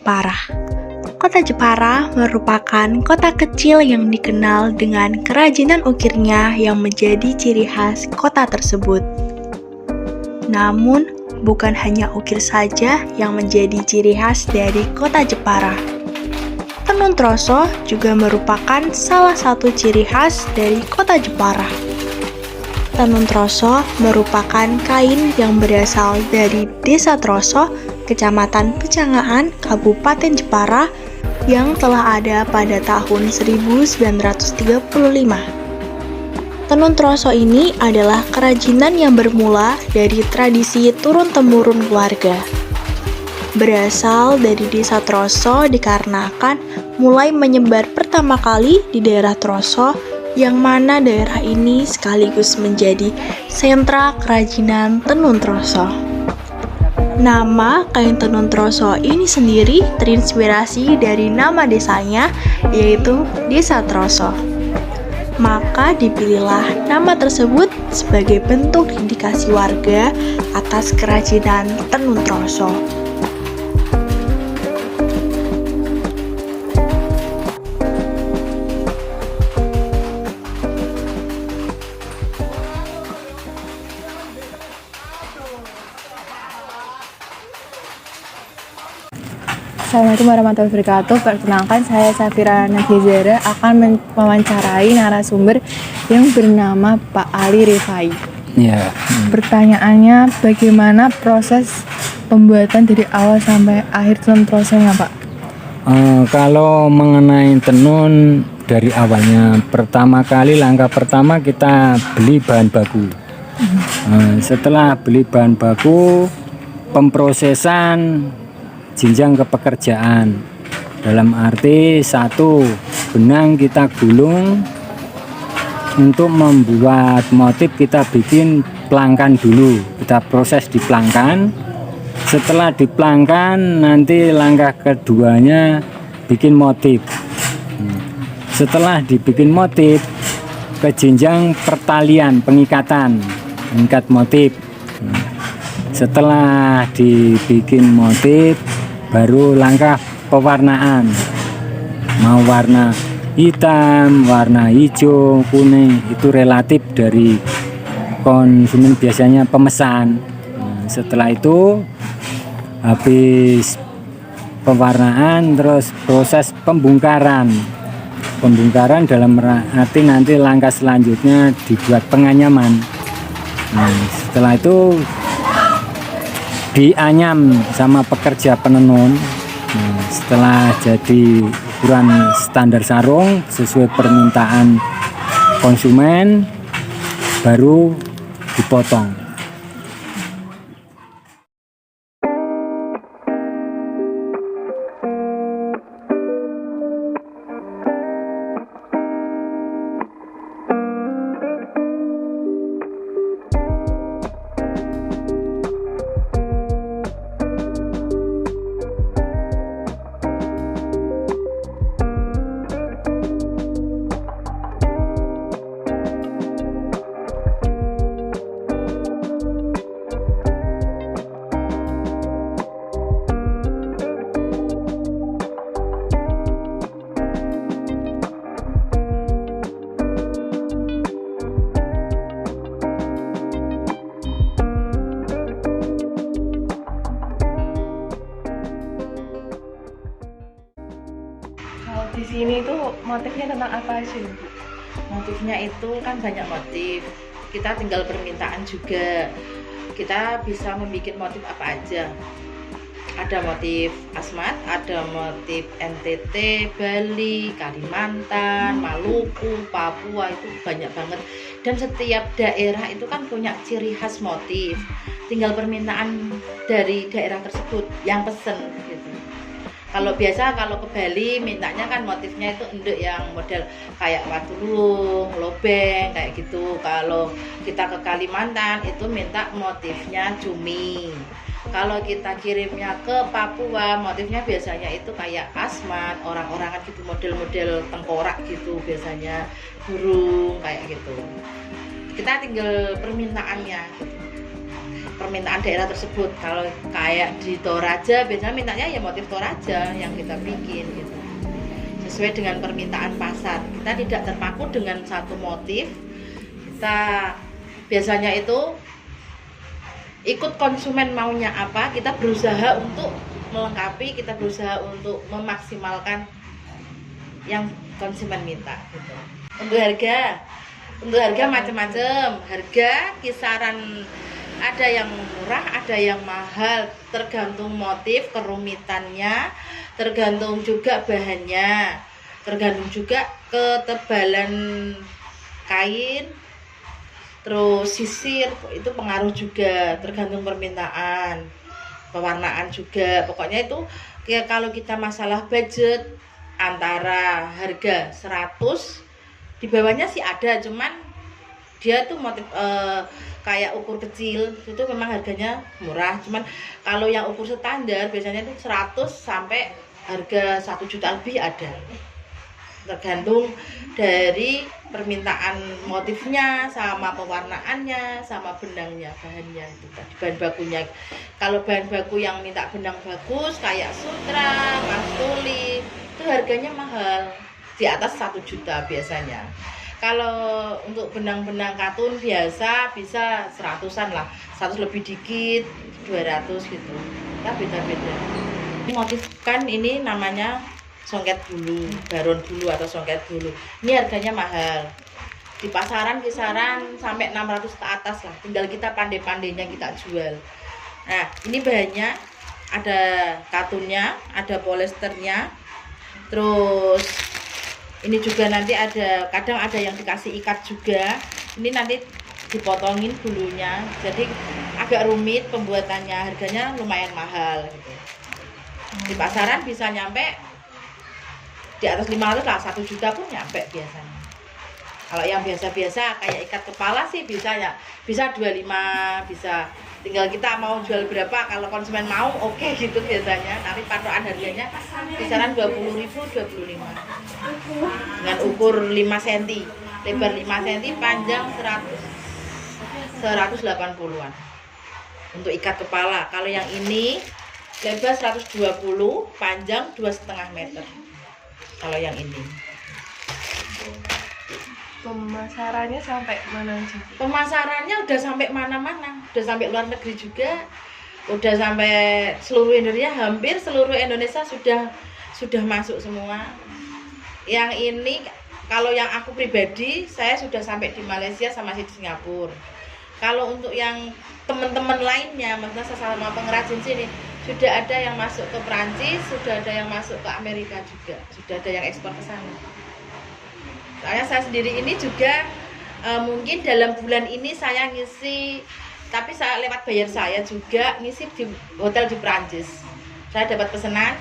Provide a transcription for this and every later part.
Jepara. Kota Jepara merupakan kota kecil yang dikenal dengan kerajinan ukirnya yang menjadi ciri khas kota tersebut. Namun, bukan hanya ukir saja yang menjadi ciri khas dari kota Jepara. Tenun troso juga merupakan salah satu ciri khas dari kota Jepara. Tenun troso merupakan kain yang berasal dari Desa Troso, Kecamatan Pecangaan, Kabupaten Jepara, yang telah ada pada tahun 1935. Tenun troso ini adalah kerajinan yang bermula dari tradisi turun-temurun keluarga. Berasal dari Desa Troso dikarenakan mulai menyebar pertama kali di daerah Troso, yang mana daerah ini sekaligus menjadi sentra kerajinan tenun troso. Nama kain tenun troso ini sendiri terinspirasi dari nama desanya, yaitu Desa Troso. Maka dipilihlah nama tersebut sebagai bentuk indikasi warga atas kerajinan tenun troso. Assalamualaikum warahmatullahi wabarakatuh. Perkenalkan, saya Safira Nagizara akan mewawancarai narasumber yang bernama Pak Ali Rifai. Ya. Pertanyaannya, bagaimana proses pembuatan dari awal sampai akhir tenun trosonya, Pak? Kalau mengenai tenun dari awalnya, pertama kali langkah pertama kita beli bahan baku. Setelah beli bahan baku, pemprosesan jenjang ke pekerjaan, dalam arti satu, benang kita gulung. Untuk membuat motif kita bikin pelangkan dulu, kita proses di pelangkan. Setelah dipelangkan, nanti langkah keduanya bikin motif. Setelah dibikin motif, ke jenjang pertalian, pengikatan, mengikat motif. Setelah dibikin motif, baru langkah pewarnaan, mau warna hitam, warna hijau, kuning, itu relatif dari konsumen, biasanya pemesan. Setelah itu habis pewarnaan, terus proses pembongkaran dalam arti nanti langkah selanjutnya dibuat penganyaman. Setelah itu dianyam sama pekerja penenun. Setelah jadi ukuran standar sarung sesuai permintaan konsumen, baru dipotong. Di sini tuh motifnya tentang apa sih? Motifnya itu kan banyak motif, kita tinggal permintaan juga. Kita bisa membuat motif apa aja. Ada motif Asmat, ada motif NTT, Bali, Kalimantan, Maluku, Papua, itu banyak banget. Dan setiap daerah itu kan punya ciri khas motif. Tinggal permintaan dari daerah tersebut yang pesen gitu. Kalau biasa kalau ke Bali mintanya kan motifnya itu endek yang model kayak watulung, lobeng kayak gitu. Kalau kita ke Kalimantan itu minta motifnya cumi. Kalau kita kirimnya ke Papua motifnya biasanya itu kayak asmat, orang-orangan gitu, model-model tengkorak gitu, biasanya burung kayak gitu. Kita tinggal permintaannya gitu. permintaan daerah tersebut. Kalau kayak di Toraja biasanya mintanya ya motif Toraja yang kita bikin gitu, sesuai dengan permintaan pasar. Kita tidak terpaku dengan satu motif. Kita biasanya itu ikut konsumen maunya apa, kita berusaha untuk melengkapi, kita berusaha untuk memaksimalkan yang konsumen minta gitu. Untuk harga macam-macam. Harga kisaran ada yang murah, ada yang mahal, tergantung motif, kerumitannya, tergantung juga bahannya, tergantung juga ketebalan kain, terus sisir, itu pengaruh juga, tergantung permintaan, pewarnaan juga. Pokoknya itu ya, kalau kita masalah budget antara harga 100, di bawahnya sih ada, cuman dia tuh motif kayak ukur kecil itu memang harganya murah. Cuman kalau yang ukur standar biasanya itu 100 sampai harga 1 juta lebih ada, tergantung dari permintaan motifnya, sama pewarnaannya, sama benangnya, bahannya itu tadi, bahan bakunya. Kalau bahan baku yang minta benang bagus kayak sutra, mastuli, itu harganya mahal, di atas 1 juta biasanya. Kalau untuk benang-benang katun biasa bisa 100-an lah, 100 lebih dikit, 200 gitu. Ya beda-beda. Motif kan ini namanya songket bulu, baron bulu atau songket bulu. Ini harganya mahal. Di pasaran kisaran sampai 600 ke atas lah. Tinggal kita pandai-pandainya kita jual. Nah, ini bahannya ada katunnya, ada polesternya. Terus ini juga nanti ada, kadang ada yang dikasih ikat juga. Ini nanti dipotongin bulunya. Jadi agak rumit pembuatannya, harganya lumayan mahal gitu. Di pasaran bisa nyampe di atas 500 lah, 1 juta pun nyampe biasanya. Kalau yang biasa-biasa kayak ikat kepala sih bisa ya, bisa 25, bisa. Tinggal kita mau jual berapa, kalau konsumen mau oke gitu biasanya. Tapi patokan harganya kisaran 20.000, 25. Dengan ukur 5 cm, lebar 5 cm, panjang 180-an. Untuk ikat kepala. Kalau yang ini lebar 120, panjang 2,5 meter. Kalau yang ini Pemasarannya sampai mana sih? pemasarannya udah sampai mana-mana, udah sampai luar negeri juga, udah sampai seluruh Indonesia, hampir seluruh Indonesia sudah masuk semua. Yang ini kalau yang aku pribadi, saya sudah sampai di Malaysia sama di Singapura. Kalau untuk yang teman-teman lainnya, maksudnya sesama pengrajin sini, sudah ada yang masuk ke Perancis, sudah ada yang masuk ke Amerika juga, sudah ada yang ekspor ke sana. Soalnya saya sendiri ini juga mungkin dalam bulan ini saya ngisi, tapi saya lewat bayar saya juga ngisi di hotel di Perancis. Saya dapat pesanan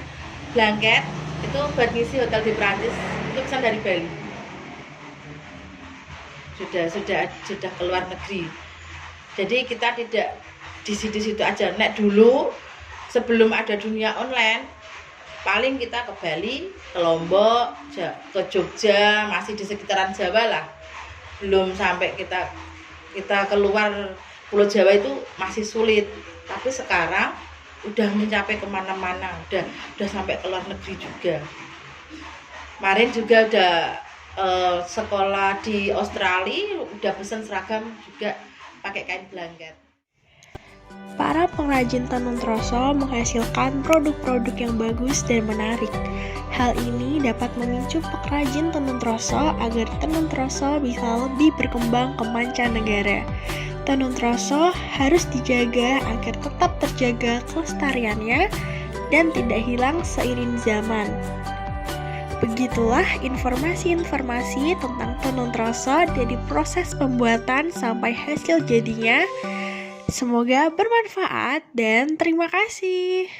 blanket itu buat ngisi hotel di Perancis, itu pesan dari Bali. Sudah keluar negeri. Jadi kita tidak di situ aja. Nek dulu sebelum ada dunia online, paling kita ke Bali, ke Lombok, ke Jogja, masih di sekitaran Jawa lah. Belum sampai kita keluar Pulau Jawa itu masih sulit. Tapi sekarang udah mencapai kemana-mana, udah sampai ke luar negeri juga. Kemarin juga udah sekolah di Australia, udah pesen seragam juga pakai kain blanket. Para pengrajin tenun troso menghasilkan produk-produk yang bagus dan menarik. Hal ini dapat memicu pengrajin tenun troso agar tenun troso bisa lebih berkembang ke mancanegara. Tenun troso harus dijaga agar tetap terjaga kelestariannya dan tidak hilang seiring zaman. Begitulah informasi-informasi tentang tenun troso dari proses pembuatan sampai hasil jadinya. Semoga bermanfaat dan terima kasih.